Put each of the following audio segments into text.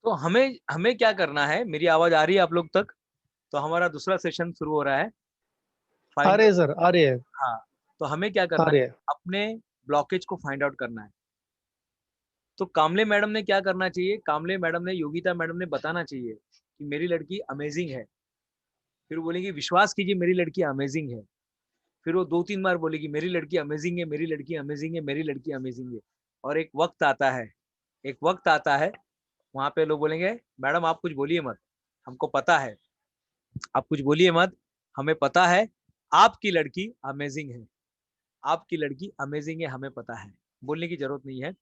तो हमें हमें क्या करना है, मेरी आवाज आ रही है आप लोग तक? तो हमारा दूसरा सेशन शुरू हो रहा है। आ फाइंड रहे आउट। हैं सर, आ रहे हैं। हाँ, तो हमें क्या आ करना रहे है, हैं। अपने ब्लॉकेज को फाइंड आउट करना है। तो कामले मैडम ने क्या करना चाहिए, कामले मैडम ने, योगिता मैडम ने बताना चाहिए कि मेरी लड़की अमेजिंग है। फिर वो बोलेंगी विश्वास कीजिए मेरी लड़की अमेजिंग है। फिर वो 2-3 बार बोलेगी मेरी लड़की अमेजिंग है, मेरी लड़की अमेजिंग है, मेरी लड़की अमेजिंग है। और एक वक्त आता है, एक वक्त आता है, वहां पे लोग बोलेंगे मैडम आप कुछ बोलिए मत, हमको पता है, आप कुछ बोलिए मत, हमें पता है आपकी लड़की अमेजिंग है, आपकी लड़की अमेजिंग है, हमें पता है, बोलने की जरूरत नहीं है।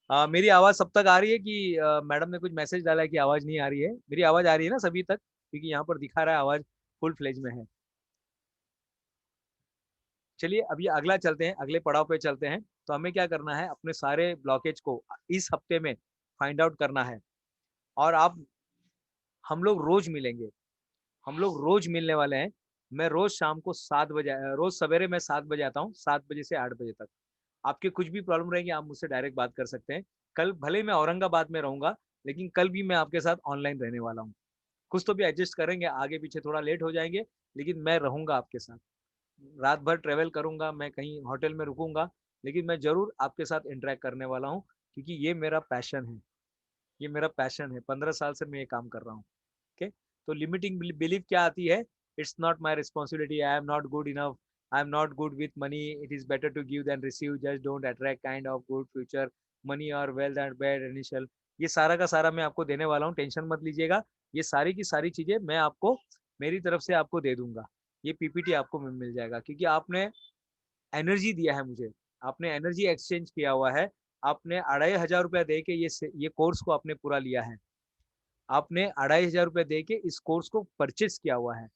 मेरी आवाज सब तक आ रही है कि मैडम ने कुछ मैसेज डाला है कि आवाज नहीं आ रही है? मेरी आवाज आ रही है ना सभी तक? क्योंकि यहाँ पर दिखा रहा है आवाज फुल फ्लेज में है। चलिए अभी अगला चलते हैं, अगले पड़ाव पे चलते हैं। तो हमें क्या करना है, अपने सारे ब्लॉकेज को इस हफ्ते में फाइंड आउट करना है। और आप, हम लोग रोज मिलेंगे, हम लोग रोज मिलने वाले हैं। मैं रोज शाम को 7 बजे, रोज सवेरे मैं 7 बजे आता हूँ, 7 बजे से 8 बजे तक। आपके कुछ भी प्रॉब्लम रहेगी आप मुझसे डायरेक्ट बात कर सकते हैं। कल भले मैं औरंगाबाद में रहूंगा, लेकिन कल भी मैं आपके साथ ऑनलाइन रहने वाला हूँ। कुछ तो भी एडजस्ट करेंगे, आगे पीछे थोड़ा लेट हो जाएंगे, लेकिन मैं रहूंगा आपके साथ। रात भर ट्रेवल करूंगा, मैं कहीं होटल में रुकूंगा, लेकिन मैं जरूर आपके साथ इंटरेक्ट करने वाला हूँ, क्योंकि ये मेरा पैशन है, ये मेरा पैशन है। 15 साल से मैं ये काम कर रहा हूँ। ओके, तो लिमिटिंग बिलीफ क्या आती है, it's not my responsibility, I am not good enough, I am not good with money, it is better to give than receive, just don't attract kind of good future, money और wealth and bad initial. ये सारा का सारा मैं आपको देने वाला हूँ, टेंशन मत लीजिएगा। ये सारी की सारी चीजें मैं आपको मेरी तरफ से आपको दे दूंगा। ये पीपीटी आपको मिल जाएगा, क्योंकि आपने एनर्जी दिया है मुझे, आपने एनर्जी एक्सचेंज किया हुआ है। आपने 2500 रुपया दे के ये कोर्स को आपने पूरा लिया है, आपने 2500 रुपये दे के इस कोर्स को परचेस किया हुआ है।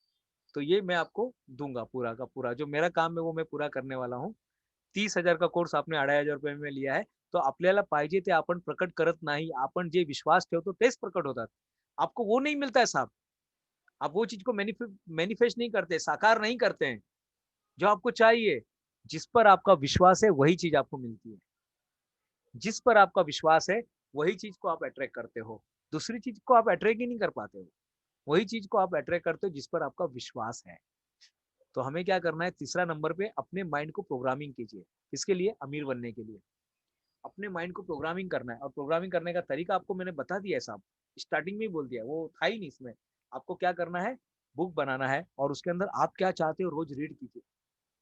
तो ये मैं आपको दूंगा, पूरा का पूरा जो मेरा काम है वो मैं पूरा करने वाला हूँ। 30,000 का कोर्स आपने 2500 रुपये में लिया आहे. तो आपल्याला पाहिजे ते आपण प्रकट करत नाही, आपण जे विश्वास ठेवतो तेच प्रकट होतात. आपको वो नहीं मिलता है साहब, आप वो चीज को मैनिफेस्ट नहीं करते, साकार नहीं करते हैं जो आपको चाहिए। जिस पर आपका विश्वास है वही चीज आपको मिलती है, जिस पर आपका विश्वास है वही चीज को आप अट्रैक्ट करते हो, दूसरी चीज को आप अट्रैक्ट ही नहीं कर पाते हो, वही चीज को आप अट्रैक्ट करते हो जिस पर आपका विश्वास है। तो हमें क्या करना है, तीसरा नंबर पे अपने माइंड को प्रोग्रामिंग कीजिए। इसके लिए अमीर बनने के लिए अपने माइंड को प्रोग्रामिंग करना है, और प्रोग्रामिंग करने का तरीका आपको मैंने बता दिया है साहब, स्टार्टिंग में ही बोल दिया, वो था ही नहीं इसमें। आपको क्या करना है, बुक बनाना है और उसके अंदर आप क्या चाहते हो रोज रीड कीजिए,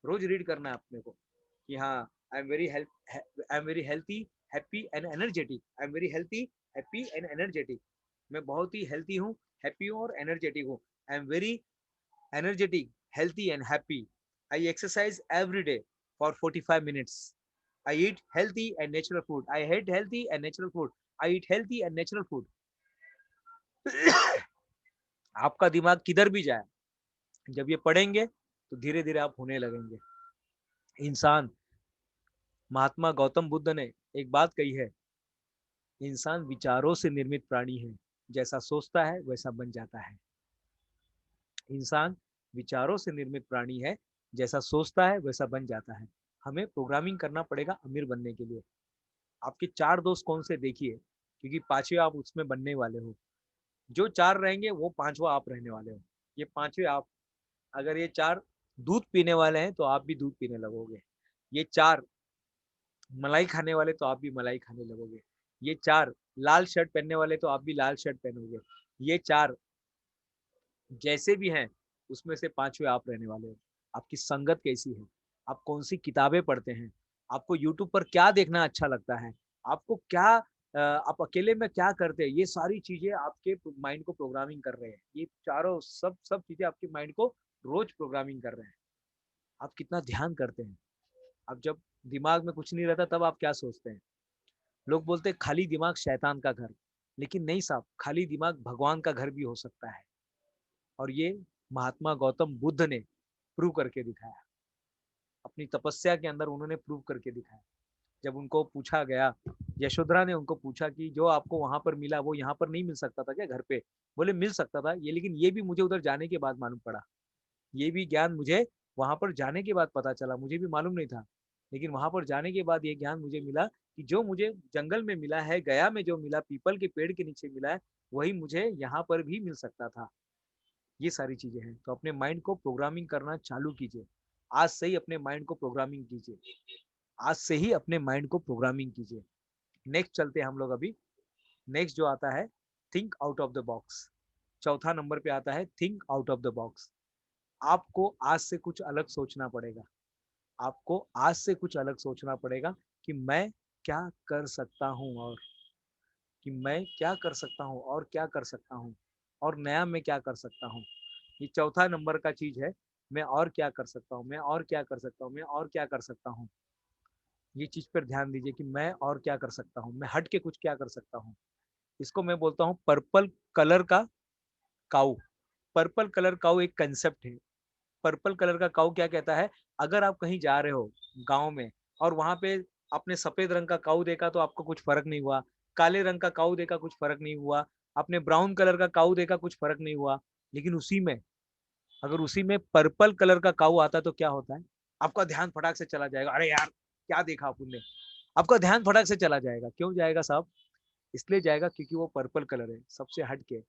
रोज रीड करना है अपने को कि हाँ, I am very healthy, happy and energetic, I am very healthy, happy and energetic. मैं बहुत ही हेल्थी हूँ, हैप्पी हूँ और एनर्जेटिक हूँ। I am very energetic, healthy and happy. I exercise every day for 45 minutes. I eat healthy and natural food. I eat healthy and natural food. I eat healthy and natural food. आपका दिमाग किधर भी जाए, जब ये पढ़ेंगे तो धीरे धीरे आप होने लगेंगे इंसान। महात्मा गौतम बुद्ध ने एक बात कही है, इंसान विचारों से निर्मित प्राणी है, जैसा सोचता है वैसा बन जाता है। इंसान विचारों से निर्मित प्राणी है, जैसा सोचता है वैसा बन जाता है। हमें प्रोग्रामिंग करना पड़ेगा अमीर बनने के लिए। आपके 4 दोस्त कौन से देखिए, क्योंकि 5वें आप उसमें बनने वाले हो। जो 4 रहेंगे वो 5वां आप रहने वाले हो। ये 5वें आप, अगर ये 4 दूध पीने वाले हैं तो आप भी दूध पीने लगोगे। ये 4 मलाई खाने वाले तो आप भी मलाई खाने लगोगे। ये 4 लाल शर्ट पहनने वाले तो आप भी लाल शर्ट पहनोगे। ये 4 जैसे भी हैं उसमें से 5वें आप रहने वाले हो। आपकी संगत कैसी है, आप कौन सी किताबें पढ़ते हैं, आपको यूट्यूब पर क्या देखना अच्छा लगता है, आपको क्या आप अकेले में क्या करते हैं, ये सारी चीजें आपके माइंड को प्रोग्रामिंग कर रहे हैं। ये चारों सब सब चीजें आपके माइंड को रोज प्रोग्रामिंग कर रहे हैं। आप कितना ध्यान करते हैं, आप जब दिमाग में कुछ नहीं रहता तब आप क्या सोचते हैं? लोग बोलते हैं खाली दिमाग शैतान का घर, लेकिन नहीं साहब, खाली दिमाग भगवान का घर भी हो सकता है। और ये महात्मा गौतम बुद्ध ने प्रूव करके दिखाया, अपनी तपस्या के अंदर उन्होंने प्रूव करके दिखाया। जब उनको पूछा गया, यशोधरा ने उनको पूछा कि जो आपको वहां पर मिला वो यहाँ पर नहीं मिल सकता था क्या घर पे? बोले मिल सकता था ये, लेकिन ये भी मुझे उधर जाने के बाद मालूम पड़ा, ये भी ज्ञान मुझे वहां पर जाने के बाद पता चला, मुझे भी मालूम नहीं था। लेकिन वहां पर जाने के बाद ये ज्ञान मुझे मिला कि जो मुझे जंगल में मिला है, गया में जो मिला, पीपल के पेड़ के नीचे मिला है, वही मुझे यहाँ पर भी मिल सकता था। ये सारी चीजें हैं। तो अपने माइंड को प्रोग्रामिंग करना चालू कीजिए। आज से ही अपने माइंड को प्रोग्रामिंग कीजिए। आज से ही अपने माइंड को प्रोग्रामिंग कीजिए। नेक्स्ट चलते हैं हम लोग अभी। नेक्स्ट जो आता है, think out of the box. चौथा नंबर पे आता है think out of the box. आपको आज से कुछ अलग सोचना पड़ेगा। आपको आज से कुछ अलग सोचना पड़ेगा कि मैं क्या कर सकता हूँ, और कि मैं क्या कर सकता हूँ और क्या कर सकता हूँ, और नया मैं क्या कर सकता हूँ। ये चौथा नंबर का चीज है। मैं और क्या कर सकता हूँ, मैं और क्या कर सकता हूँ, मैं और क्या कर सकता हूँ। ये चीज पर ध्यान दीजिए कि मैं और क्या कर सकता हूँ, मैं हट के कुछ क्या कर सकता हूँ। इसको मैं बोलता हूँ पर्पल कलर का काऊ। पर्पल कलर काऊ एक कंसेप्ट है। पर्पल कलर का काऊ क्या कहता है, अगर आप कहीं जा रहे हो गांव में, और वहां पे आपने सफेद रंग का काऊ देखा तो आपको कुछ फर्क नहीं हुआ, काले रंग का काऊ देखा कुछ फर्क नहीं हुआ, आपने ब्राउन कलर का काऊ देखा कुछ फर्क नहीं हुआ, लेकिन उसी में अगर उसी में पर्पल कलर का काऊ आता तो क्या होता है, आपका ध्यान फटाक से चला जाएगा। अरे यार क्या देखा आपने, आपका ध्यान फटाक से चला जाएगा। क्यों जाएगा साहब? इसलिए जाएगा क्योंकि वो पर्पल कलर है, सबसे हट के।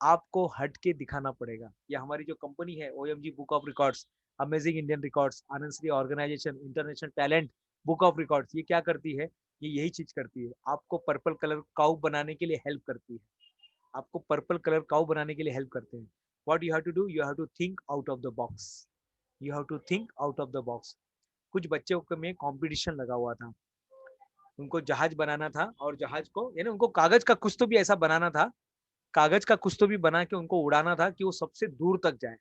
आपको हट के दिखाना पड़ेगा। ये हमारी जो कंपनी है OMG book of records, amazing Indian records, Anand Shri organisation, international talent book of records, ये क्या करती है? ये यही चीज करती है, आपको पर्पल कलर काउ बनाने के लिए हेल्प करती है। आपको पर्पल कलर काउ बनाने के लिए हेल्प करते हैं। What you have to do, you have to think out of the box. You have to think out of the box. कुछ बच्चों में कंपटीशन लगा हुआ था, उनको जहाज बनाना था, और जहाज को यानी उनको कागज का कुछ तो भी ऐसा बनाना था, कागज का कुछ तो भी बना के उनको उड़ाना था कि वो सबसे दूर तक जाए।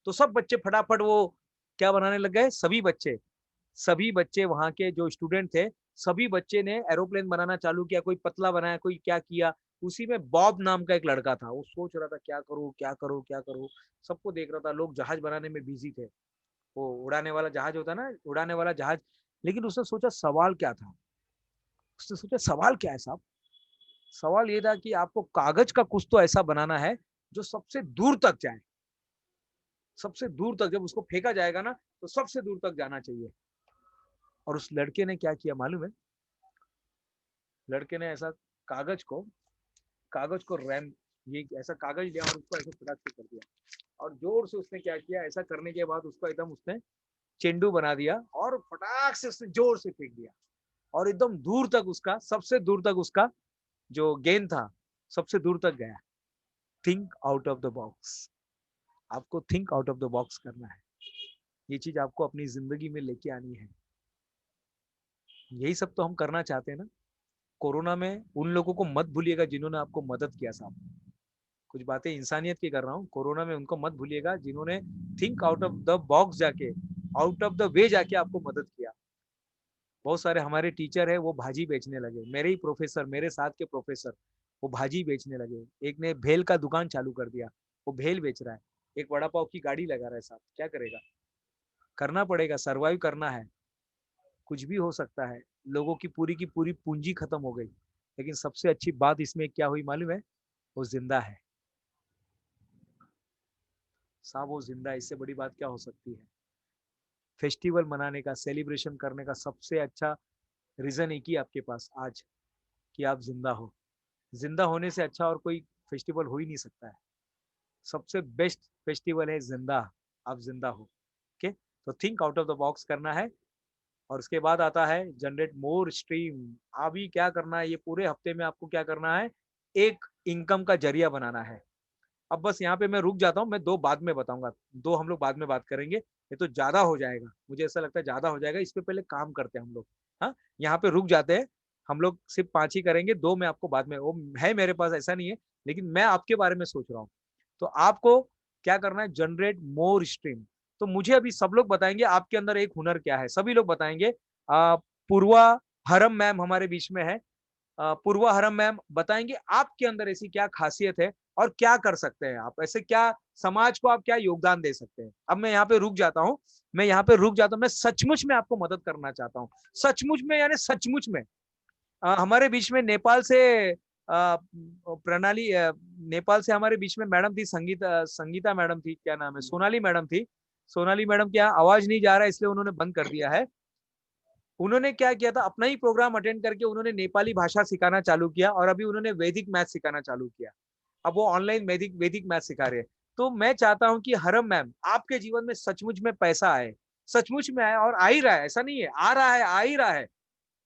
तो सब बच्चे फटाफट वो क्या बनाने लग गए, सभी बच्चे वहां के जो स्टूडेंट थे, सभी बच्चे ने एरोप्लेन बनाना चालू किया। कोई पतला बनाया, कोई क्या किया। उसी में बॉब नाम का एक लड़का था, वो सोच रहा था क्या करूँ क्या करूँ क्या करूँ, सबको देख रहा था। लोग जहाज बनाने में बिजी थे, वो उड़ाने वाला जहाज होता ना, उड़ाने वाला जहाज। लेकिन उसने सोचा सवाल क्या था, उसने सोचा सवाल क्या है साहब। सवाल ये था कि आपको कागज का कुछ तो ऐसा बनाना है जो सबसे दूर तक जाए। सबसे दूर तक जब उसको फेंका जाएगा ना, तो सबसे दूर तक जाना चाहिए। और उस लड़के ने क्या किया मालूम है? लड़के ने ऐसा कागज को रैम, ये ऐसा कागज लिया और उसको ऐसे फटाक से कर दिया, और जोर से उसने क्या किया, ऐसा करने के बाद उसको एकदम उसने चेंडू बना दिया, और फटाक से उसने जोर से फेंक दिया, और एकदम दूर तक उसका, सबसे दूर तक उसका जो गेंद था, सबसे दूर तक गया। Think out of the box. आपको think out of the box करना है। ये चीज आपको अपनी जिंदगी में लेके आनी है। यही सब तो हम करना चाहते हैं ना। कोरोना में उन लोगों को मत भूलिएगा जिन्होंने आपको मदद किया साहब। कुछ बातें इंसानियत की कर रहा हूँ, कोरोना में उनको मत भूलिएगा जिन्होंने think out of the box जाके, आउट ऑफ द वे जाके आपको मदद किया। बहुत सारे हमारे टीचर है, वो भाजी बेचने लगे। मेरे ही प्रोफेसर, मेरे साथ के प्रोफेसर, वो भाजी बेचने लगे। एक ने भेल का दुकान चालू कर दिया, वो भेल बेच रहा है। एक वड़ा पाव की गाड़ी लगा रहा है साहब। क्या करेगा? करना पड़ेगा, सरवाइव करना है। कुछ भी हो सकता है। लोगों की पूरी पूंजी खत्म हो गई, लेकिन सबसे अच्छी बात इसमें क्या हुई मालूम है? वो जिंदा है साहब, वो जिंदा है। इससे बड़ी बात क्या हो सकती है? फेस्टिवल मनाने का, सेलिब्रेशन करने का सबसे अच्छा रीजन एक ही आपके पास आज, कि आप जिंदा हो। जिंदा होने से अच्छा और कोई फेस्टिवल हो ही नहीं सकता है। सबसे बेस्ट फेस्टिवल है जिंदा, आप जिंदा हो। ओके, तो think out of the box करना है। और उसके बाद आता है जनरेट मोर स्ट्रीम। अभी क्या करना है, ये पूरे हफ्ते में आपको क्या करना है, एक इनकम का जरिया बनाना है। अब बस यहाँ पे मैं रुक जाता हूँ, मैं दो बाद में बताऊंगा, दो हम लोग बाद में बात करेंगे। ये तो ज्यादा हो जाएगा, मुझे ऐसा लगता है ज्यादा हो जाएगा। इस पे पहले काम करते हैं हम लोग। हाँ, यहाँ पे रुक जाते हैं। हम लोग सिर्फ 5 ही करेंगे, दो मैं आपको बाद में, वो है मेरे पास, ऐसा नहीं है, लेकिन मैं आपके बारे में सोच रहा हूँ। तो आपको क्या करना है, जनरेट मोर स्ट्रीम। तो मुझे अभी सब लोग बताएंगे आपके अंदर एक हुनर क्या है, सभी लोग बताएंगे। पूर्वा हरम मैम हमारे बीच में है। पूर्वा हरम मैम बताएंगे आपके अंदर ऐसी क्या खासियत है, और क्या कर सकते हैं आप, ऐसे क्या समाज को आप क्या योगदान दे सकते हैं। अब मैं यहाँ पे रुक जाता हूँ, मैं सचमुच में आपको मदद करना चाहता हूँ। सचमुच में यानी सचमुच में। हमारे बीच में नेपाल से प्रणाली, नेपाल से हमारे बीच में मैडम थी, संगीता मैडम थी, क्या नाम है, सोनाली मैडम थी। सोनाली मैडम की यहाँ आवाज नहीं जा रहा है, इसलिए उन्होंने बंद कर दिया है। उन्होंने क्या किया था, अपना ही प्रोग्राम अटेंड करके उन्होंने नेपाली भाषा सिखाना चालू किया और अभी उन्होंने वैदिक मैथ सिखाना चालू किया। अब वो ऑनलाइन वैदिक वैदिक मैथ सिखा रहे हैं। तो मैं चाहता हूँ कि हरम मैम आपके जीवन में सचमुच में पैसा आए, सचमुच में आए और आ ही रहा है, ऐसा नहीं है, आ रहा है, आ ही रहा है।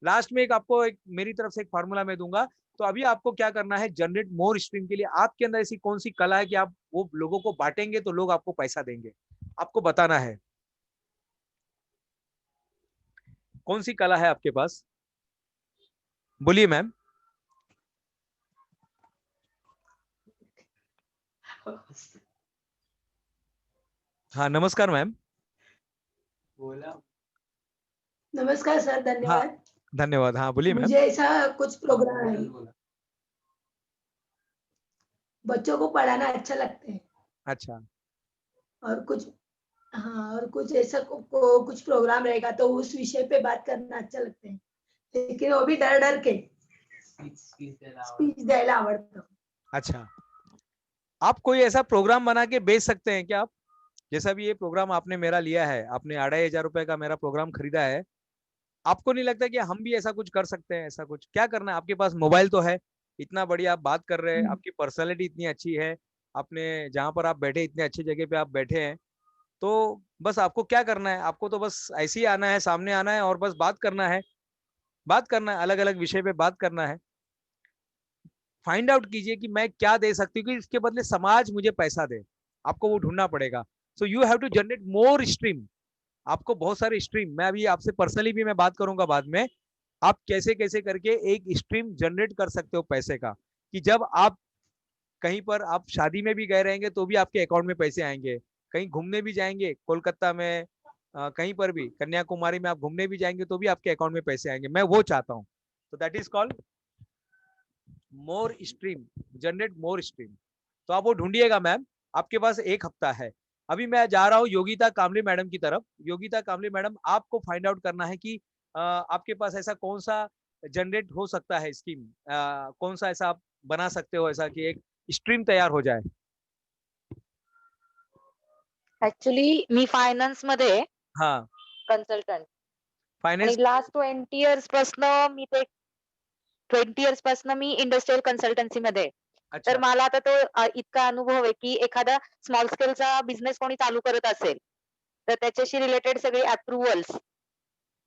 लास्ट में एक आपको एक मेरी तरफ से एक फार्मूला मैं दूंगा। तो अभी आपको क्या करना है, जनरेट मोर स्ट्रीम के लिए आपके अंदर ऐसी कौन सी कला है कि आप वो लोगों को बांटेंगे तो लोग आपको पैसा देंगे। आपको बताना है कौन सी कला है आपके पास, बोलिए मैम। हाँ नमस्कार मैम। बोला नमस्कार सर, हाँ धन्यवाद। धन्यवाद। हाँ बोलिए मैम। मुझे ऐसा कुछ प्रोग्राम है, बच्चों को पढ़ाना अच्छा लगता है अच्छा और कुछ, हाँ, और कुछ ऐसा कुछ प्रोग्राम रहेगा तो उस विषय पे बात करना अच्छा लगता है, लेकिन वो भी डर डर के स्पीच द्यायला आवडतं। अच्छा, आप कोई ऐसा प्रोग्राम बना के बेच सकते हैं क्या आप? जैसा भी ये प्रोग्राम आपने मेरा लिया है, आपने 2500 का मेरा प्रोग्राम खरीदा है, आपको नहीं लगता कि हम भी ऐसा कुछ कर सकते हैं? ऐसा कुछ क्या करना है, आपके पास मोबाइल तो है, इतना बढ़िया आप बात कर रहे हैं, आपकी पर्सनैलिटी इतनी अच्छी है, आपने जहाँ पर आप बैठे इतने अच्छी जगह पे आप बैठे हैं, तो बस आपको क्या करना है, आपको तो बस ऐसे ही आना है, सामने आना है और बस बात करना है, बात करना है, अलग अलग विषय पे बात करना है। फाइंड आउट कीजिए कि मैं क्या दे सकती हूँ कि इसके बदले समाज मुझे पैसा दे, आपको वो ढूंढना पड़ेगा। So you have to generate more stream. आपको बहुत सारे स्ट्रीम, मैं अभी आपसे पर्सनली भी मैं बात करूंगा बाद में, आप कैसे कैसे करके एक स्ट्रीम जनरेट कर सकते हो पैसे का, कि जब आप कहीं पर आप शादी में भी गए रहेंगे तो भी आपके अकाउंट में पैसे आएंगे, कहीं घूमने भी जाएंगे कोलकाता में, कहीं पर भी कन्याकुमारी में आप घूमने भी जाएंगे तो भी आपके अकाउंट में पैसे आएंगे, मैं वो चाहता हूँ। तो that is called more stream, generate more stream. तो आप वो ढूंढिएगा मैम, आपके पास 1 हफ्ता है। अभी मैं जा रहा हूँ योगिता कामले मैडम की तरफ। योगिता कामले मैडम, आपको फाइंड आउट करना है कि आपके पास ऐसा कौन सा जनरेट हो सकता है स्कीम, कौन सा ऐसा आप बना सकते हो ऐसा कि एक स्ट्रीम तैयार हो जाए। ऍक्च्युली मी फायनान्स मध्ये हाँ कन्सल्टंट आणि फाइनेंस। लास्ट 20 इयर्स पासन मी ते 20 इयर्स पासन मी इंडस्ट्रियल कन्सल्टन्सी मध्ये आहे. तर अच्छा मला आता तो इतका अनुभव आहे की एखादा स्मॉल स्केलचा बिझनेस कोणी चालू करत असेल तर त्याच्याशी रिलेटेड सगळे अप्रुव्हल्स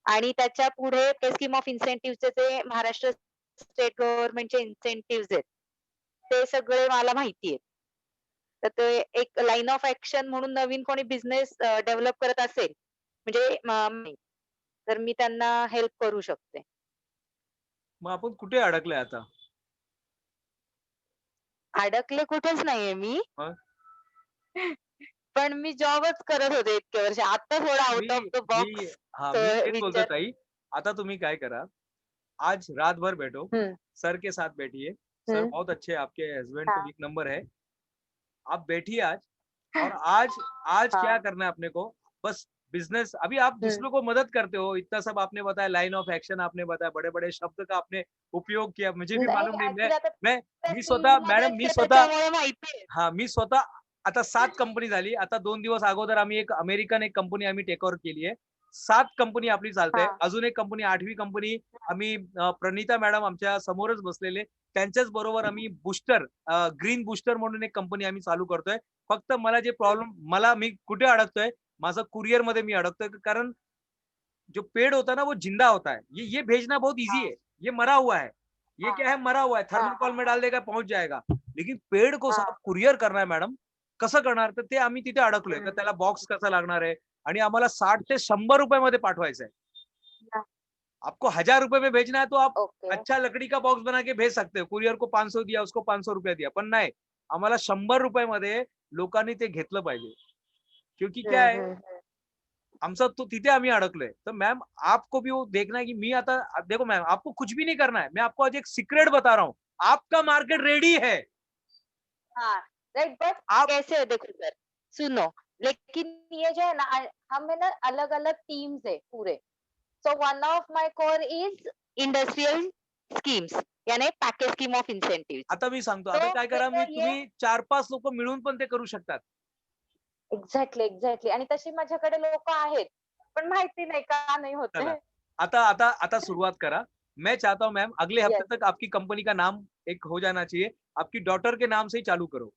आणि त्याच्या पुढे ते स्कीम ऑफ इन्सेंटिव्हचे जे महाराष्ट्र स्टेट गव्हर्नमेंटचे इन्सेंटिव्हज आहेत ते सगळे मला माहिती आहेत. तर ते एक लाईन ऑफ ऍक्शन म्हणून नवीन कोणी बिझनेस डेव्हलप करत असेल म्हणजे तर मी त्यांना हेल्प करू शकते. मग आपण कुठे अडकले आता? अडकले कुठेच नाहीये मी. मग पण मी जॉबच करत होते इतके वर्ष. आता थोडं me out of the me box हाँ मी तेच बोलतो विचार. ताई, आता तुम्ही काय करा, आज रात भर बैठो, हं, सर के साथ बैठिए, सर हं. बहुत अच्छे, आपके हस्बैंड तो हां. 1 नंबर है, आप बैठिए आज। और आज आज क्या हां. करना है अपने को, बस बिजनेस, अभी आप हं. दूसरों को मदद करते हो, इतना सब आपने बताया, लाइन ऑफ एक्शन आपने बताया, बड़े बड़े शब्द का आपने उपयोग किया, मुझे भी नाही मालूम नहीं, ऍक्च्युली आता मैं त्या मी स्वतः मॅडम, फील्डमध्येच मी आहे स्वतः, त्याच्यामुळे माहितीये. हा मी स्वतः आता 7 कंपनी झाली, आता 2 दिवस अगोदर आम्ही एक अमेरिकन एक कंपनी आम्ही टेक ओव्हर केली आहे, 7 कंपनी आपली चालते, हां. अजून एक कंपनी 8वी कंपनी आम्ही प्रणिता मॅडम आमच्या समोरच बसलेले, त्यांच्याच बरोबर आम्ही बूस्टर, ग्रीन बूस्टर म्हणून एक कंपनी आम्ही चालू करतोय। फक्त मला जे प्रॉब्लेम, मला मी कुठे अडकतोय, माझं कुरिअर मध्ये मी अडकतोय, कारण जो पेड़ होता है ना वो जिंदा होता है, ये भेजना बहुत इजी हां. है, ये मरा हुआ है, ये हां. क्या है, मरा हुआ है, हां, थर्माकोल हां, में हां. डाल देगा पहुंच जाएगा, लेकिन पेड़ को हां. साफ कुरिअर करना है मॅडम, कसं करणार, तर ते आम्ही तिथे अडकलोय, तर हं. त्याला बॉक्स कसा लागणार आहे आणि आम्हाला 60 ते 100 रुपये मध्ये पाठवायचं आहे। हां. आपको 1000 रुपये में भेजना है तो आप ओके. अच्छा लकड़ी का बॉक्स बना के भेज सकते हो, कुरिअर को 500 दिया, उसको 500 रुपया दिया, पण नाही, आम्हाला 100 रुपये मध्ये लोकांनी ते घेतलं पाहिजे, क्योंकि क्या हं, है, हं, हं. आमचा तो तिथे आम्ही अडकलोय। तो मैम आपको भी वो देखना है कि मी आता, देखो मैम आपको कुछ भी नहीं करना है, मैं आपको आज एक सीक्रेट बता रहा हूँ, आपका मार्केट रेडी है। हाँ, राइट बट आप कैसे है देखो सर, सुनो, लेकिन ये जो है ना हम है ना अलग-अलग टीम्स है पूरे. So one of my core is industrial schemes यानी पॅकेज स्कीम ऑफ इन्सेंटिव्ह. आता मी सांगतो, आता तो काय करा, मी जर ये तुम्ही 4-5 लोक मिळून पण ते करू शकतात। एक्झॅक्टली, एक्झॅक्टली आणि तशी माझ्याकडे लोकं आहेत. पण माहिती नाही का नाही होत चला, आहे. आता आता आता सुरुवात करा. मैं चाहता हूँ मैम अगले हफ्ते Yes. तक आपकी कंपनी का नाम एक हो जाना चाहिए. आपकी डॉटर के नाम से ही चालू करो.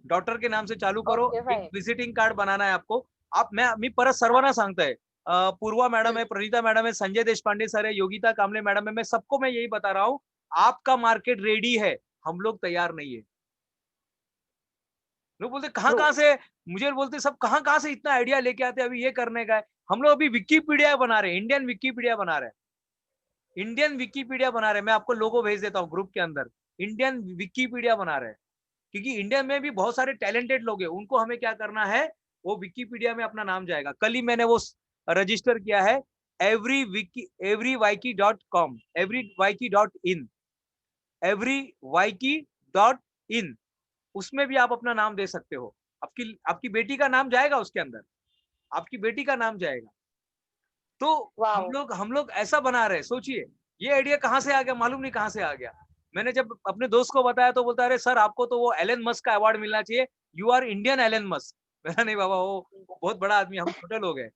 डॉटर के नाम से चालू करो. Okay, एक fine. विजिटिंग कार्ड बनाना है आपको. मी परत सर्वांना सांगताय. पूर्वा मैडम है, प्रणीता मैडम है, संजय देशपांडे सर है, योगिता कामले मैडम है, मैं सबको मैं यही बता रहा हूँ, आपका मार्केट रेडी है, हम लोग तैयार नहीं है. लोग बोलते कहाँ True. कहाँ से, मुझे बोलते सब कहाँ कहाँ से इतना आइडिया लेके आते हैं, अभी ये करने का है. हम लोग अभी विकीपीडिया बना रहे हैं, इंडियन विकीपीडिया बना रहे हैं. इंडियन विकीपीडिया बना रहे हैं. मैं आपको लोगो भेज देता हूँ ग्रुप के अंदर. इंडियन विकीपीडिया बना रहे हैं, क्योंकि इंडिया में भी बहुत सारे टैलेंटेड लोग हैं. उनको हमें क्या करना है, वो विकीपीडिया में अपना नाम जाएगा. कल ही मैंने वो रजिस्टर किया है, everyWiki.com, everyWiki.in, everyWiki.in. उसमें भी आप अपना नाम दे सकते हो. आपकी बेटी का नाम जाएगा उसके अंदर, आपकी बेटी का नाम जाएगा. तो Wow. हम लोग ऐसा बना रहे हैं. सोचिए ये आइडिया कहाँ से आ गया, मालूम नहीं कहाँ से आ गया. मैंने जब अपने दोस्त को बताया तो बोलता, अरे सर आपको तो वो एलन मस्क का अवार्ड मिलना चाहिए, you are Indian Elon Musk. मैंने नहीं बाबा, वो बहुत बड़ा आदमी, हम छोटे लोग हैं.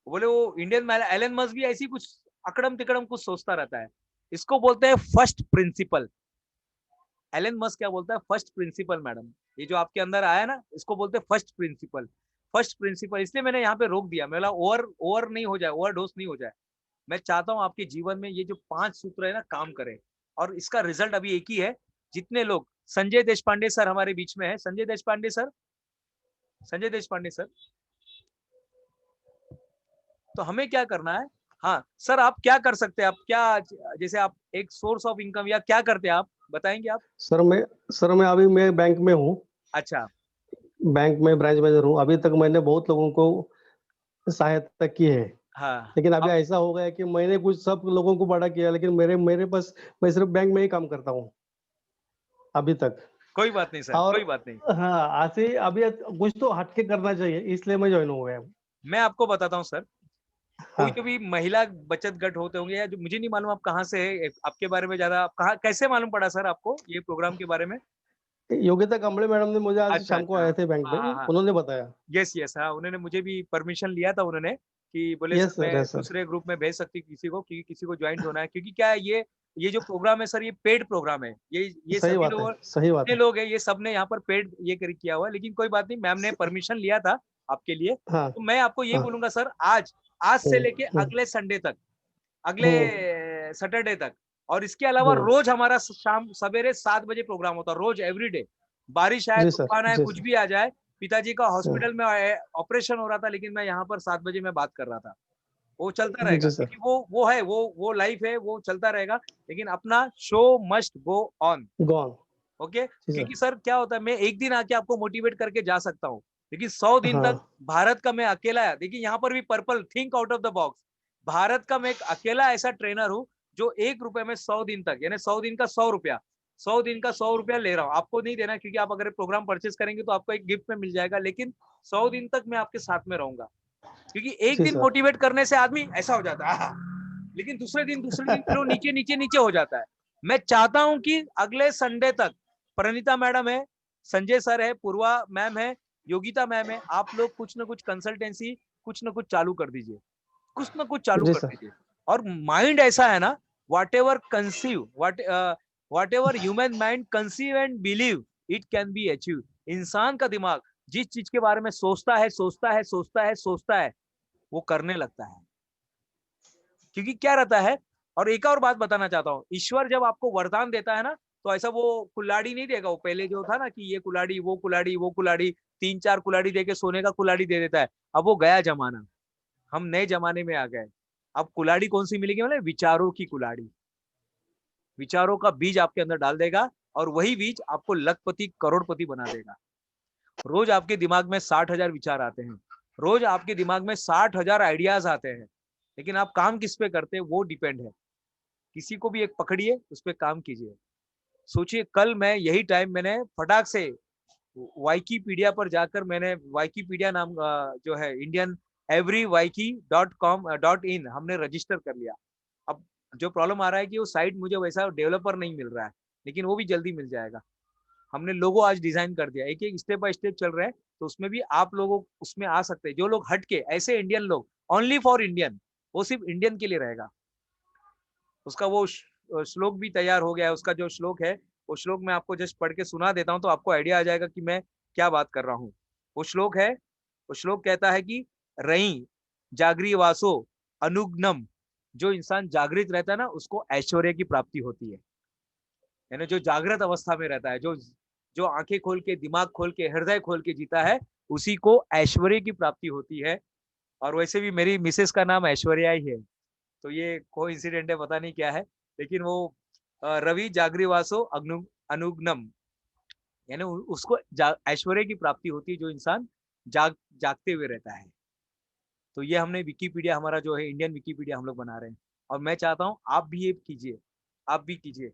बोले वो इंडियन एलन मस्क भी ऐसी कुछ अकड़म तिकड़म कुछ सोचता रहता है. इसको बोलते हैं फर्स्ट प्रिंसिपल. एलन मस्क क्या बोलता है, फर्स्ट प्रिंसिपल. मैडम ये जो आपके अंदर आया ना, इसको बोलते हैं फर्स्ट प्रिंसिपल. फर्स्ट प्रिंसिपल इसलिए मैंने यहाँ पे रोक दिया. मैं बोला ओवर नहीं हो जाए, ओवरडोज नहीं हो जाए. मैं चाहता हूँ आपके जीवन में ये जो 5 सूत्र है ना, काम करे. और इसका रिजल्ट अभी एक ही है. जितने लोग, संजय देशपांडे सर हमारे बीच में है, संजय देशपांडे सर, संजय देशपांडे सर. तो हमें क्या करना है, हाँ सर आप क्या कर सकते हैं, आप क्या, जैसे आप एक सोर्स ऑफ इनकम या क्या करते हैं आप बताएंगे आप. सर मैं अभी मैं बैंक में हूँ, अच्छा, बैंक में ब्रांच मैनेजर हूँ. अभी तक मैंने बहुत लोगों को सहायता की है, हाँ. लेकिन अभी अब ऐसा हो गया कि मैंने कुछ सब लोगों को बड़ा किया, लेकिन मेरे पास, मैं सिर्फ बैंक में ही काम करता हूँ अभी तक. कोई बात नहीं सर, और कोई बात नहीं. हाँ, ऐसे अभी कुछ तो हटके करना चाहिए, इसलिए मैं ज्वाइन हो गया. मैं आपको बताता हूँ सर, कोई हाँ, तो भी महिला बचत गट होते होंगे, या जो मुझे नहीं मालूम आप कहाँ से है, आपके बारे में ज्यादा आप कहाँ कैसे मालूम पड़ा सर आपको ये प्रोग्राम के बारे में. योगिता कांबळे मैडम ने मुझे आज अच्छा शाम को अच्छा. आए थे बैंक हाँ में, हाँ हाँ. उन्होंने बताया. यस यस, हाँ उन्होंने मुझे भी परमिशन लिया था उन्होंने, कि बोले सर यस मैं सर, यस सर. दूसरे ग्रुप में भेज सकती हूँ किसी को, क्योंकि किसी को ज्वाइन होना है. क्योंकि क्या है, ये जो प्रोग्राम है सर, ये पेड प्रोग्राम है. ये सही सभी बात है, लोग, सही बात जितने है. लोग हैं ये सब ने यहाँ पर पेड ये किया हुआ है. लेकिन कोई बात नहीं, मैम ने परमिशन लिया था आपके लिए. हाँ, तो मैं आपको ये हाँ. बोलूंगा सर, आज से लेके हम्म, अगले संडे तक, अगले हम्म. सैटरडे तक, और इसके अलावा रोज हमारा शाम सवेरे 7 बजे प्रोग्राम होता है, रोज एवरीडे. बारिश आए, जी सर, तूफान आए, जी कुछ सर. भी आ जाए. पिताजी का हम्म, हॉस्पिटल में ऑपरेशन हो रहा था, लेकिन मैं यहाँ पर 7 बजे मैं बात कर रहा था. वो चलता रहेगा, जी सर. क्योंकि वो है, वो लाइफ है, वो चलता रहेगा. लेकिन अपना show must go on. Gone. Okay, जी सर. क्योंकि सर क्या होता है, मैं एक दिन आके आपको मोटिवेट करके जा सकता हूँ, लेकिन 100 दिन तक हाँ, भारत का मैं अकेला है. देखिए यहाँ पर भी purple, think out of the box. Bharat का मैं एक अकेला ऐसा ट्रेनर हूँ जो 1 रुपए में 100 दिन तक, यानी 100 दिन का 100 रुपया, 100 दिन का 100 रुपया ले रहा हूँ. आपको नहीं देना, क्योंकि आप अगर प्रोग्राम परचेज करेंगे तो आपको एक गिफ्ट में मिल जाएगा. लेकिन 100 दिन तक मैं आपके साथ में रहूंगा, क्योंकि एक जी दिन सर. मोटिवेट करने से आदमी ऐसा हो जाता है, लेकिन दूसरे दिन फिर वो नीचे नीचे नीचे हो जाता है. मैं चाहता हूं कि अगले संडे तक प्रणीता मैडम है, संजय सर है, पूर्वा मैम है, योगिता मैम है, आप लोग कुछ ना कुछ कंसल्टेंसी, कुछ ना कुछ चालू कर दीजिए, कुछ ना कुछ चालू जी कर सर. दीजिए. और माइंड ऐसा है ना, what ever conceive, what ever human mind conceive and believe, it can be achieve. इंसान का दिमाग जिस चीज के बारे में सोचता है, सोचता है, सोचता है, सोचता है, वो करने लगता है. क्योंकि क्या रहता है, और एक और बात बताना चाहता हूँ, ईश्वर जब आपको वरदान देता है ना, तो ऐसा वो कुल्हाड़ी नहीं देगा. वो पहले जो था ना, कि ये कुल्हाड़ी, वो कुल्हाड़ी, वो कुल्हाड़ी, 3-4 कुल्हाड़ी देके सोने का कुल्हाड़ी दे देता है. अब वो गया जमाना, हम नए जमाने में आ गए. अब कुल्हाड़ी कौन सी मिलेगी, मतलब विचारों की कुल्हाड़ी. विचारों का बीज आपके अंदर डाल देगा, और वही बीज आपको लखपति करोड़पति बना देगा. रोज आपके दिमाग में 60,000 विचार आते हैं, रोज आपके दिमाग में 60,000 आइडियाज आते हैं, लेकिन आप काम किस पे करते हैं वो डिपेंड है. किसी को भी एक पकड़िए, उस पर काम कीजिए. सोचिए, कल मैं यही टाइम मैंने फटाक से वाइकीपीडिया पर जाकर, मैंने वाइकीपीडिया नाम जो है इंडियन everywiki.com.in हमने रजिस्टर कर लिया. अब जो प्रॉब्लम आ रहा है कि वो साइट मुझे वैसा डेवलपर नहीं मिल रहा है, लेकिन वो भी जल्दी मिल जाएगा. हमने लोगो आज डिजाइन कर दिया, एक एक स्टेप बाय स्टेप चल रहा है. तो उसमें भी आप लोगों उसमें आ सकते हैं, जो लोग हटके, ऐसे इंडियन लोग, ओनली फॉर इंडियन, वो सिर्फ इंडियन के लिए रहेगा। उसका वो श्लोक भी तैयार हो गया है। उसका जो श्लोक है, वो श्लोक मैं आपको जस्ट पढ़ के सुना देता हूँ, तो आपको आइडिया आ जाएगा कि मैं क्या बात कर रहा हूँ। वो श्लोक है, वो श्लोक कहता है कि रई जागरी वासो अनुग्नम, जो इंसान जागृत रहता है ना, उसको ऐश्वर्य की प्राप्ति होती है। यानी जो जागृत अवस्था में रहता है, जो जो आंखें खोल के, दिमाग खोल के, हृदय खोल के जीता है, उसी को ऐश्वर्य की प्राप्ति होती है। और वैसे भी मेरी मिसेस का नाम ऐश्वर्या ही है, तो ये कोइंसिडेंट है, पता नहीं क्या है। लेकिन वो रवि जागृवासो अनुग्नम, यानी उसको ऐश्वर्य की प्राप्ति होती है, जो इंसान जागते हुए रहता है। तो ये हमने विकिपीडिया, हमारा जो है इंडियन विकिपीडिया हम लोग बना रहे हैं, और मैं चाहता हूँ आप भी ये कीजिए, आप भी कीजिए।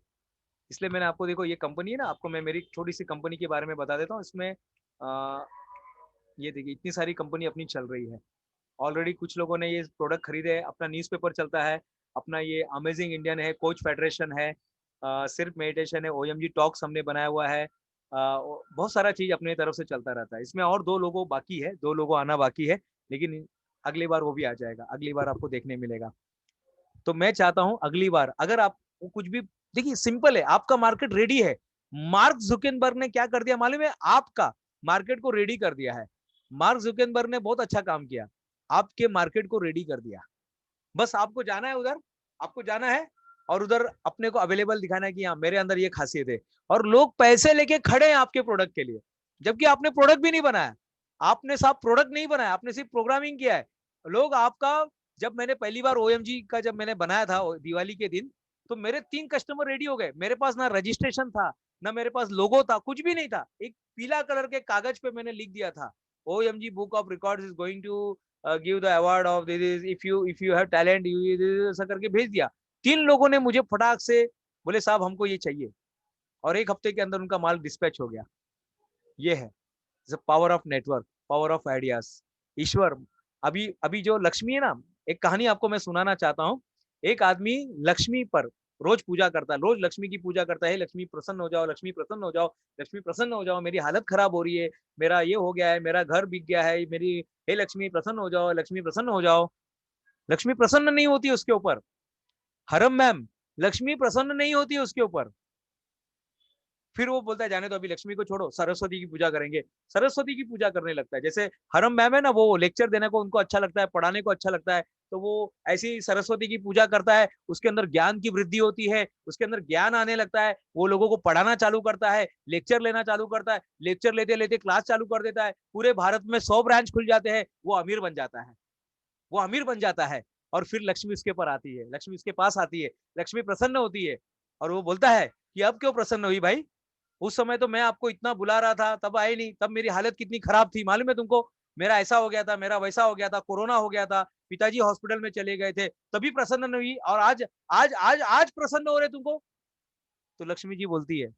इसलिए मैंने आपको, देखो ये कंपनी है ना, आपको मैं मेरी छोटी सी कंपनी के बारे में बता देता हूँ। इसमें ये देखिए इतनी सारी कंपनी अपनी चल रही है। ऑलरेडी कुछ लोगों ने ये प्रोडक्ट खरीदे हैं। अपना न्यूज़पेपर चलता है, अपना ये अमेजिंग इंडियन है, कोच फेडरेशन है, सिर्फ मेडिटेशन है, ओएमजी टॉक्स हमने बनाया हुआ है। बहुत सारा चीज अपने तरफ से चलता रहता है। इसमें और 2 लोगो बाकी है, 2 लोगो आना बाकी है, लेकिन अगली बार वो भी आ जाएगा, अगली बार आपको देखने मिलेगा। तो मैं चाहता हूं अगली बार अगर आप कुछ भी, देखिए सिंपल है, आपका मार्केट रेडी है। मार्क जुकेनबर्ग ने क्या कर दिया मालूम है? आपका मार्केट को रेडी कर दिया है। मार्क जुकेनबर्ग ने बहुत अच्छा काम किया, आपके मार्केट को रेडी कर दिया। बस आपको जाना है उधर, आपको जाना है और उधर अपने को अवेलेबल दिखाना है कि हाँ मेरे अंदर ये खासियत है। और लोग पैसे लेके खड़े हैं आपके प्रोडक्ट के लिए, जबकि आपने प्रोडक्ट भी नहीं बनाया। आपने साहब प्रोडक्ट नहीं बनाया, आपने सिर्फ प्रोग्रामिंग किया है। लोग आपका, जब मैंने पहली बार ओएमजी का जब मैंने बनाया था दिवाली के दिन, तो मेरे 3 कस्टमर रेडी हो गए। मेरे पास ना रजिस्ट्रेशन था, ना मेरे पास लोगो था, कुछ भी नहीं था। एक पीला कलर के कागज पे मैंने लिख दिया था, OMG book of records is going to give the award of this, if you have talent you, ऐसा करके भेज दिया। 3 लोगों ने मुझे फटाक से बोले साहब हमको ये चाहिए, और 1 हफ्ते के अंदर उनका माल डिस्पैच हो गया। ये है power of network, power of ideas. Ishwar, अभी अभी जो लक्ष्मी है ना, एक कहानी आपको मैं सुनाना चाहता हूँ। एक आदमी लक्ष्मी पर रोज पूजा करता है, रोज लक्ष्मी की पूजा करता है, लक्ष्मी प्रसन्न हो जाओ, लक्ष्मी प्रसन्न हो जाओ, लक्ष्मी प्रसन्न हो जाओ, मेरी हालत खराब हो रही है, मेरा ये हो गया है, मेरा घर बिक गया है, मेरी, हे लक्ष्मी प्रसन्न हो जाओ, लक्ष्मी प्रसन्न हो जाओ। लक्ष्मी प्रसन्न नहीं होती उसके ऊपर। हरम मैम, लक्ष्मी प्रसन्न नहीं होती उसके ऊपर। फिर वो बोलता है जाने तो, अभी लक्ष्मी को छोड़ो, सरस्वती की पूजा करेंगे। सरस्वती की पूजा करने लगता है। जैसे हरम मैम है ना, वो लेक्चर देने को उनको अच्छा लगता है, पढ़ाने को अच्छा लगता है, तो वो ऐसी सरस्वती की पूजा करता है। उसके अंदर ज्ञान की वृद्धि होती है, उसके अंदर ज्ञान आने लगता है, वो लोगों को पढ़ाना चालू करता है, लेक्चर लेना चालू करता है, लेक्चर लेते लेते क्लास चालू कर देता है। पूरे भारत में 100 ब्रांच खुल जाते हैं, वो अमीर बन जाता है, वो अमीर बन जाता है। और फिर लक्ष्मी उसके पर आती है, लक्ष्मी उसके पास आती है, लक्ष्मी प्रसन्न होती है, और वो बोलता है कि अब क्यों प्रसन्न हुई भाई? उस समय तो मैं आपको इतना बुला रहा था, तब आए नहीं, तब मेरी हालत कितनी खराब थी मालूम है तुमको? मेरा ऐसा हो गया था, मेरा वैसा हो गया था, कोरोना हो गया था, पिताजी हॉस्पिटल में चले गए थे, तभी प्रसन्न नहीं हुई, और आज आज आज आज प्रसन्न हो रहे तुमको? तो लक्ष्मी जी बोलती है,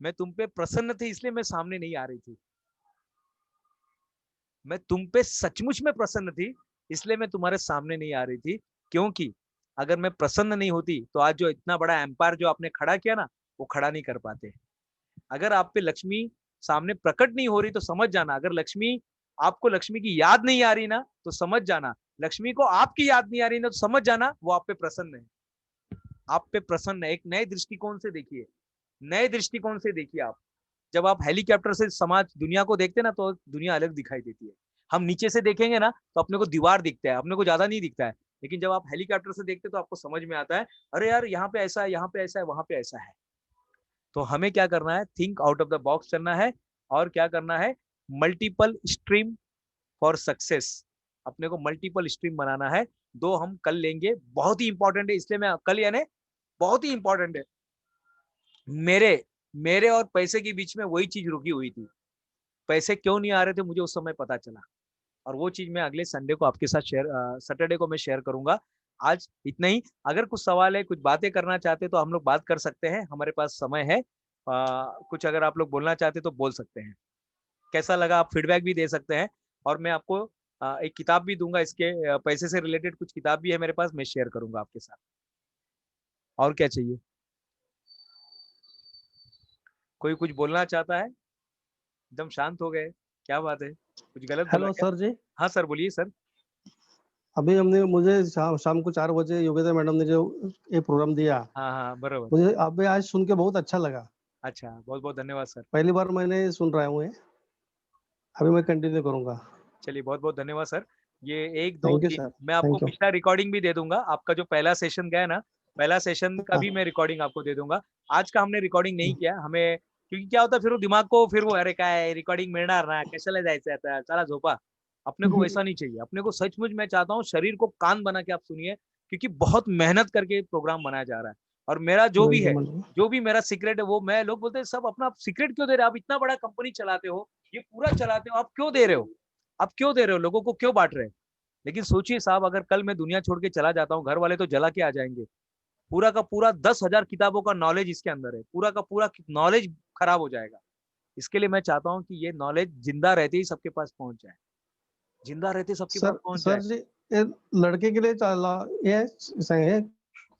मैं तुम पे प्रसन्न थी इसलिए मैं सामने नहीं आ रही थी। मैं तुम पे सचमुच में प्रसन्न थी, इसलिए मैं तुम्हारे सामने नहीं आ रही थी। क्योंकि अगर मैं प्रसन्न नहीं होती, तो आज जो इतना बड़ा एम्पायर जो आपने खड़ा किया ना, वो खड़ा नहीं कर पाते। अगर आप पे लक्ष्मी सामने प्रकट नहीं हो रही, तो समझ जाना, अगर लक्ष्मी, आपको लक्ष्मी की याद नहीं आ रही ना, तो समझ जाना, लक्ष्मी को आपकी याद नहीं आ रही ना, तो समझ जाना वो आप पे प्रसन्न है, आप पे प्रसन्न है। एक नए दृष्टिकोण से देखिए, नए दृष्टिकोण से देखिए आप। जब आप हेलीकॉप्टर से समाज दुनिया को देखते ना, तो दुनिया अलग दिखाई देती है। हम नीचे से देखेंगे ना, तो अपने को दीवार दिखता है, अपने को ज्यादा नहीं दिखता है। लेकिन जब आप हेलीकॉप्टर से देखते, तो आपको समझ में आता है, अरे यार यहाँ पे ऐसा है, यहाँ पे ऐसा है, वहां पे ऐसा है। तो हमें क्या करना है? Think out of the box करना है। और क्या करना है? Multiple stream for success. अपने को मल्टीपल स्ट्रीम बनाना है। 2 हम कल लेंगे, बहुत ही इंपॉर्टेंट है, इसलिए मैं कल, यानी बहुत ही इंपॉर्टेंट है। मेरे मेरे और पैसे के बीच में वही चीज रुकी हुई थी। पैसे क्यों नहीं आ रहे थे, मुझे उस समय पता चला, और वो चीज मैं अगले संडे को आपके साथ शेयर, सैटरडे को मैं शेयर करूंगा। आज इतना ही। अगर कुछ सवाल है, कुछ बातें करना चाहते, तो हम लोग बात कर सकते हैं, हमारे पास समय है। कुछ अगर आप लोग बोलना चाहते तो बोल सकते हैं। कैसा लगा आप फीडबैक भी दे सकते हैं। और मैं आपको एक किताब भी दूंगा, इसके पैसे से रिलेटेड कुछ किताब भी है मेरे पास, मैं शेयर करूंगा आपके साथ। और क्या चाहिए? कोई कुछ बोलना चाहता है? एकदम शांत हो गए, क्या बात है? कुछ गलत बोला हेलो क्या? सर जी। हाँ सर, बोलिए सर। अभी हमने मुझे शाम को 4 बजे योगिता मैडम ने जो ये प्रोग्राम दिया, हाँ, हाँ, बरोबर. मुझे अभी आज सुन के बहुत अच्छा लगा। अच्छा, बहुत-बहुत धन्यवाद सर. पहली बार मैंने सुन रहा हूँ ये, अभी मैं कंटिन्यू करूँगा। चलिए बहुत-बहुत धन्यवाद सर. ये 1, 2, थैंक यू 3 सर, मैं आपको थैंक यू। पिछला रिकॉर्डिंग भी दे दूँगा. आपका जो पहला सेशन गया ना, पहला सेशन का हाँ, भी मैं रिकॉर्डिंग आपको दे दूँगा. आज का हमने रिकॉर्डिंग नहीं हं, किया. हमें क्योंकि क्या होतं फिर वो दिमाग को फिर वो अरे काय रिकॉर्डिंग मिळणार ना, कशाला जायचं आता, चला झोपा. अपने को वैसा नहीं चाहिए. अपने को सचमुच मैं चाहता हूँ शरीर को कान बना के आप सुनिए क्योंकि बहुत मेहनत करके प्रोग्राम बनाया जा रहा है. और मेरा जो भी है, समझ गया। जो भी मेरा सीक्रेट है वो मैं लोग बोलते हैं सब अपना सीक्रेट क्यों दे रहे हो? आप इतना बड़ा कंपनी चलाते हो, ये पूरा चलाते हो, आप क्यों दे रहे हो? आप क्यों दे रहे हो? लोगों को क्यों बाँट रहे हैं? लेकिन सोचिए साहब अगर कल मैं दुनिया छोड़ के चला जाता हूँ, घर वाले तो जला के आ जाएँगे। पूरा का पूरा 10,000 किताबों का नॉलेज इसके अंदर है। पूरा का पूरा नॉलेज खराब हो जाएगा। इसके लिए मैं चाहता हूँ कि ये नॉलेज ज़िंदा रहते ही सबके पास पहुँच जाए। ज़िंदा रहते सबके पास सर पहुँच सर जाए। जी, ये लड़के के लिए ये सही है,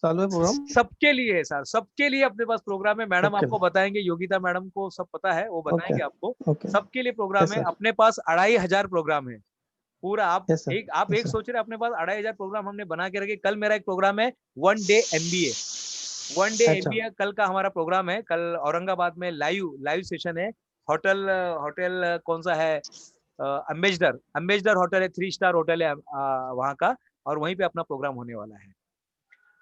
चालू है प्रोग्राम? सबके लिए है सर, सबके लिए अपने पास प्रोग्राम है। मैडम सबके आपको लिए? बताएँगे, योगिता मैडम को सब पता है, वो ओके, बताएँगे आपको। ओके। सबके लिए प्रोग्राम यस है। सर, अपने पास 2500 प्रोग्राम है। पूरा यस सर, आप यस एक सर। सोच रहे हैं अपने पास 2500 प्रोग्राम हमने बना के रखे। कल मेरा एक प्रोग्राम है, 1 डे एमबीए। 1 डे अच्छा, एमबीए कल का हमारा प्रोग्राम है। कल औरंगाबाद में लाइव लाइव सेशन है। होटल होटल कौन-सा है अम्बेसडर अम्बेसडर होटल है, 3 स्टार होटल है वहाँ का और वहीं पे अपना प्रोग्राम होने वाला है।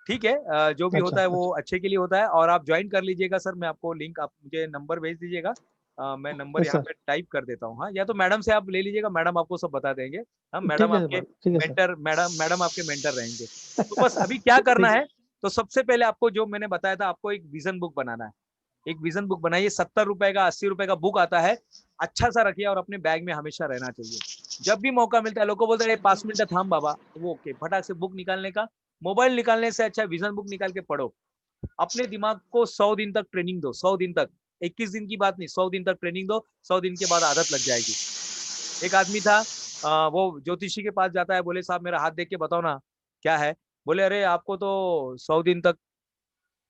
ठीक है जो भी अच्छा, होता है वो अच्छा। अच्छे के लिए होता है और आप जॉइन कर लीजिएगा सर, मैं आपको लिंक आप मुझे नंबर भेज दीजिएगा। मैं नंबर यस यहाँ सर, पे टाइप कर देता हूँ, हाँ, या तो मैडम से आप ले लीजिएगा, मैडम आपको सब बता देंगे। हाँ, ठीक है ब ठीक है सर। मैडम आपके मेंटर रहेंगे। तो बस अभी क्या करना ठीक है, है, तो सबसे पहले आपको जो मैंने बताया था, आपको एक विज़न बुक बनाना है। एक विज़न बुक बनाइए, ₹70 का, ₹80 का बुक आता है, अच्छा-सा रखिए और अपने बैग में हमेशा रहना चाहिए। जब भी मौका मिलता है, लोग को बोलते हैं, "ए 5 मिनट थांब बाबा", वो ओके, फटाक से बुक निकालने का, मोबाइल निकालने से अच्छा विज़न बुक निकाल के पढ़ो। अपने दिमाग को 100 दिन तक ट्रेनिंग दो, 100 दिन तक। 21 दिन की बात नहीं, 100 दिन तक ट्रेनिंग दो, 100 दिन के बाद आदत लग जाएगी। एक आदमी था वो ज्योतिषी के पास जाता है, बोले साहब मेरा हाथ देख के बताओ ना, क्या है? बोले अरे आपको तो 100 दिन तक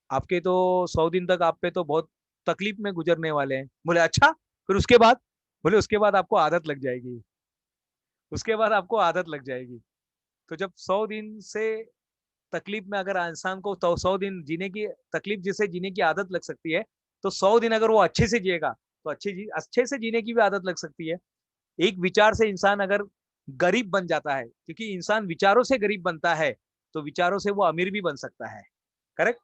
आपके तो 100 दिन तक आप पे तो बहुत तकलीफ में गुजरने वाले हैं। बोले अच्छा? फिर उसके बाद? बोले उसके बाद आपको आदत लग जाएगी। उसके बाद आपको आदत लग जाएगी। तो जब 100 दिन से तकलीफ में अगर इंसान को तो 100 दिन जीने की तकलीफ जिसे जीने की आदत लग सकती है, तो 100 दिन अगर वो अच्छे से जिएगा, तो अच्छे से जीने की भी आदत लग सकती है। एक विचार से इंसान अगर गरीब बन जाता है, क्योंकि इंसान विचारों से गरीब बनता है, तो विचारों से वो अमीर भी बन सकता है। करेक्ट?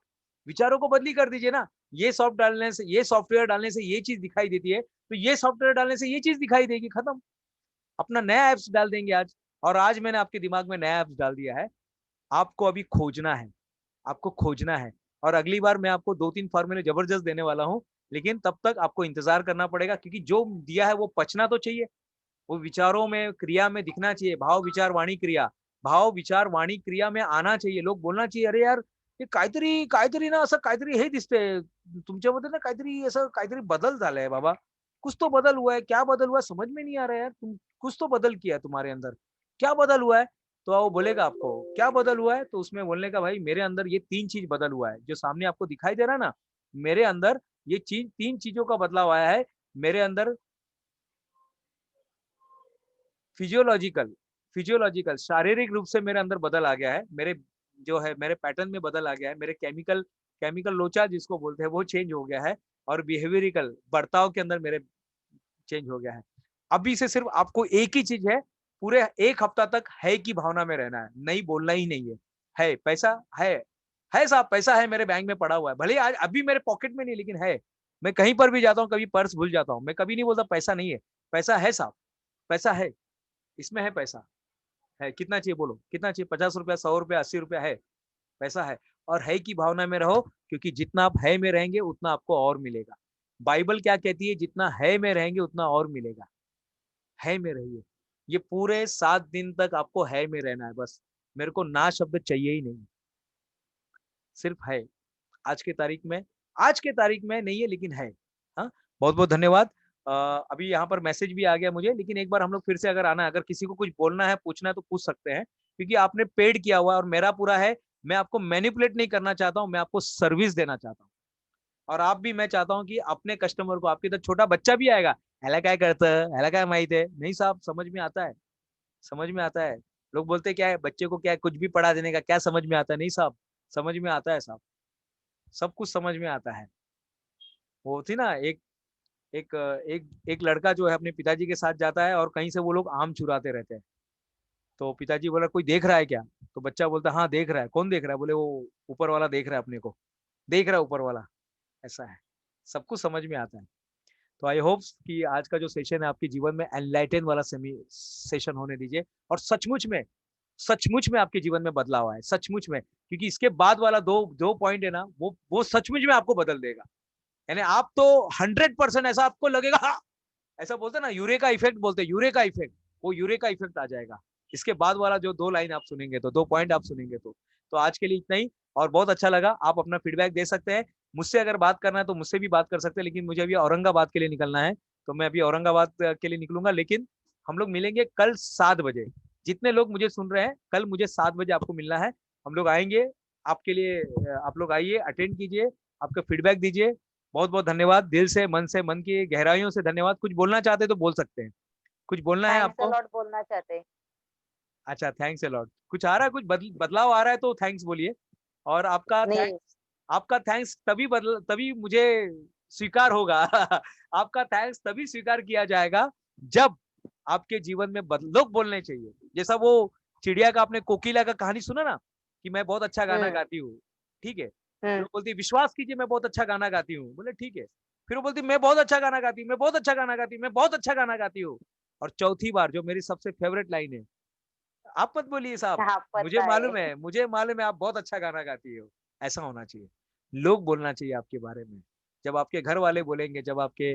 विचारों को बदली कर दीजिए ना। ये सॉफ्टवेयर डालने से ये चीज़ दिखाई देती है, तो ये सॉफ्टवेयर डालने से ये चीज़ दिखाई देगी, खत्म। अपना नया ऐप्स डाल देंगे आज और आज मैंने आपके दिमाग में नया ऐप्स डाल दिया है। आपको अभी खोजना है, आपको खोजना है और अगली बार मैं आपको 2-3 फ़ॉर्मूले ज़बरदस्त देने वाला हूँ, लेकिन तब तक आपको इंतज़ार करना पड़ेगा क्योंकि जो दिया है वो पचना तो चाहिए। वो विचारों में, क्रिया में दिखना चाहिए, भाव, विचार, वाणी, क्रिया। भाव, विचार, वाणी, क्रिया में आना चाहिए. लोग बोलना चाहिए, "अरे यार, हे काहीतरी काहीतरी ना असं काहीतरी हे दिसतंय. तुमच्यामध्ये ना काहीतरी असं काहीतरी बदल झालाय बाबा. कुछ तो बदल हुआ है. क्या बदल हुआ है समझ में नहीं आ रहा है यार. तुम कुछ तो बदल किया है तुम्हारे अंदर. क्या बदल हुआ है?" तो वो बोलेगा आपको, "क्या बदल हुआ है?" तो उसमें बोलने का, "भाई मेरे अंदर ये 3 चीज़ बदल हुआ है। जो सामने आपको दिखाई दे रहा है ना, मेरे अंदर ये चीज़ 3 चीज़ों का बदलाव आया है। मेरे अंदर फिजियोलॉजिकल फिजियोलॉजिकल शारीरिक रूप से मेरे अंदर बदल आ गया है। मेरे जो है मेरे पैटर्न में बदल आ गया है। मेरे केमिकल केमिकल लोचा जिसको बोलते हैं वो चेंज हो गया है और बिहेवियरिकल बर्ताव के अंदर मेरे चेंज हो गया है। अभी से सिर्फ आपको एक ही चीज़ है, पूरे 1 हफ्ता तक है की भावना में रहना है, नहीं बोलना ही नहीं है। है, पैसा है साहब पैसा है मेरे बैंक में पड़ा हुआ है। भले ही आज अभी मेरे पॉकेट में नहीं लेकिन है। मैं कहीं पर भी जाता हूँ, कभी पर्स भूल जाता हूँ। मैं कभी नहीं बोलता पैसा नहीं है। पैसा है साहब, पैसा है। इसमें है पैसा, है कितना चाहिए बोलो? कितना चाहिए? ₹50 ₹100 ₹80 है, पैसा है और है की भावना में रहो क्योंकि जितना आप है में रहेंगे उतना आपको और मिलेगा। बाइबल क्या कहती है? जितना है में रहेंगे उतना और मिलेगा। है में रहिए। ये पूरे 7 दिन तक आपको है में रहना है बस। मेरे को ना शब्द चाहिए ही नहीं, सिर्फ है। आज के तारीख में नहीं है लेकिन है। हाँ, बहुत-बहुत धन्यवाद। अ, अभी यहाँ पर मैसेज भी आ गया मुझे लेकिन एक बार हम लोग फिर से अगर आना है, अगर किसी को कुछ बोलना है, पूछना है तो पूछ सकते हैं। क्योंकि आपने पेड किया हुआ है और मेरा पूरा है, मैं आपको मैनिपुलेट नहीं करना चाहता हूँ, मैं आपको सर्विस देना चाहता हूँ। और आप भी मैं चाहता हूँ कि अपने कस्टमर को आपके इधर छोटा बच्चा भी आएगा, "ह्याला काय कळतं? ह्याला काय माहीत है?" नहीं साहब समझ में आता है, समझ में आता है। लोग बोलते हैं क्या है बच्चे को, क्या है कुछ भी पढ़ा देने का, क्या समझ में आता है? नहीं साहब, समझ में आता है साहब, सब कुछ समझ में आता है। वो थी ना एक लड़का जो है अपने पिताजी के साथ जाता है और कहीं से वो लोग आम चुराते रहते हैं। तो पिताजी बोला कोई देख रहा है क्या? तो बच्चा बोलता हाँ देख रहा है। कौन देख रहा है? बोले वो ऊपर वाला देख रहा है अपने को, देख रहा है ऊपर वाला। ऐसा है, सब कुछ समझ में आता है। तो आई होप कि आज का जो सेशन है आपके जीवन में एनलाइटन वाला सेशन होने दीजिए, और सचमुच में आपके जीवन में बदलाव आए, सचमुच में। क्योंकि इसके बाद वाला दो दो पॉइंट है ना, वो सचमुच में आपको बदल देगा। यानी आप तो 100% ऐसा आपको लगेगा, हाँ, ऐसा बोलते हैं ना यूरेका इफेक्ट, बोलते हैं यूरेका इफेक्ट, वो यूरेका इफेक्ट आ जाएगा। इसके बाद वाला जो 2 लाइन आप सुनेंगे, तो 2 पॉइंट आप सुनेंगे तो आज के लिए इतना ही। और बहुत अच्छा लगा, आप अपना फीडबैक दे सकते हैं। मुझसे अगर बात करना है तो मुझसे भी बात कर सकते हैं, लेकिन मुझे अभी औरंगाबाद के लिए निकलना है, तो मैं अभी औरंगाबाद के लिए निकलूंगा। लेकिन हम लोग मिलेंगे कल 7 बजे। जितने लोग मुझे सुन रहे हैं, कल मुझे 7 बजे आपको मिलना है। हम लोग आएंगे आपके लिए, आप लोग आइए, अटेंड कीजिए, आपका फीडबैक दीजिए। बहुत बहुत धन्यवाद, दिल से मन की गहराइयों से धन्यवाद। कुछ बोलना चाहते तो बोल सकते हैं, कुछ बोलना है थैंक्स अ आपको? लॉट बोलना चाहते हैं। अच्छा, थैंक्स अ लॉट। कुछ आ रहा है, कुछ बदलाव आ रहा है तो थैंक्स बोलिए। और नहीं, आपका थैंक्स तभी मुझे स्वीकार होगा आपका थैंक्स तभी स्वीकार किया जाएगा जब आपके जीवन में लोग बोलने चाहिए। जैसा वो चिड़िया का, आपने कोकिला का कहानी सुना ना, कि मैं बहुत अच्छा गाना हम्म गाती हूँ, ठीक है? फिर हम्म वो बोलती विश्वास कीजिए मैं बहुत अच्छा गाना गाती हूँ, बोले ठीक है। फिर वो बोलती मैं बहुत अच्छा गाना गाती हूँ, मैं बहुत अच्छा गाना गाती हूँ, मैं बहुत अच्छा गाना गाती हूँ। और चौथी बार जो मेरी सबसे फेवरेट लाइन है, आप मत बोलिए साहब, हाँ मुझे पता है। मालूम है, मुझे मालूम है आप बहुत अच्छा गाना गाती हो। ऐसा होना चाहिए, लोग बोलना चाहिए आपके बारे में। जब आपके घर वाले बोलेंगे, जब आपके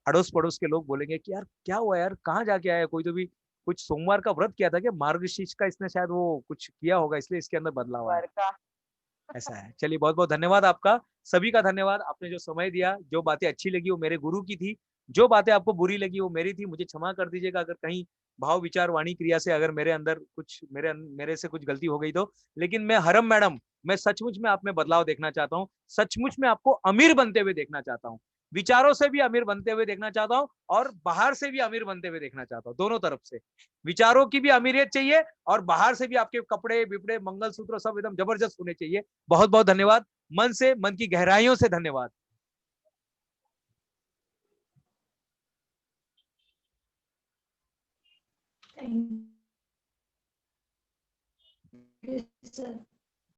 अड़ोस पड़ोस के लोग बोलेंगे कि यार क्या हुआ यार, कहाँ जाके आया, कोई तो भी कुछ सोमवार का व्रत किया था क्या, मार्गशीर्ष का इसने शायद वो कुछ किया होगा, इसलिए इसके अंदर बदलाव आया। वर्षा। ऐसा है। चलिए बहुत बहुत धन्यवाद आपका, सभी का धन्यवाद। आपने जो समय दिया, जो बातें अच्छी लगी वो मेरे गुरु की थी, जो बातें आपको बुरी लगी वो मेरी थी। मुझे क्षमा कर दीजिएगा अगर कहीं भाव विचार वाणी क्रिया से अगर मेरे अंदर कुछ मेरे से कुछ गलती हो गई तो। लेकिन मैं हरम मैडम, मैं सचमुच में आप में बदलाव देखना चाहता हूँ, सचमुच में आपको अमीर बनते हुए देखना चाहता हूँ, विचारों से भी अमीर बनते हुए देखना चाहता हूँ, और बाहर से भी अमीर बनते हुए देखना चाहता हूँ। दोनों तरफ से विचारों की भी अमीरियत चाहिए, और बाहर से भी आपके कपड़े बिपड़े मंगलसूत्र सब एकदम जबरदस्त होने चाहिए। बहुत बहुत धन्यवाद, मन से, मन की गहराइयों से धन्यवाद। Thank you sir.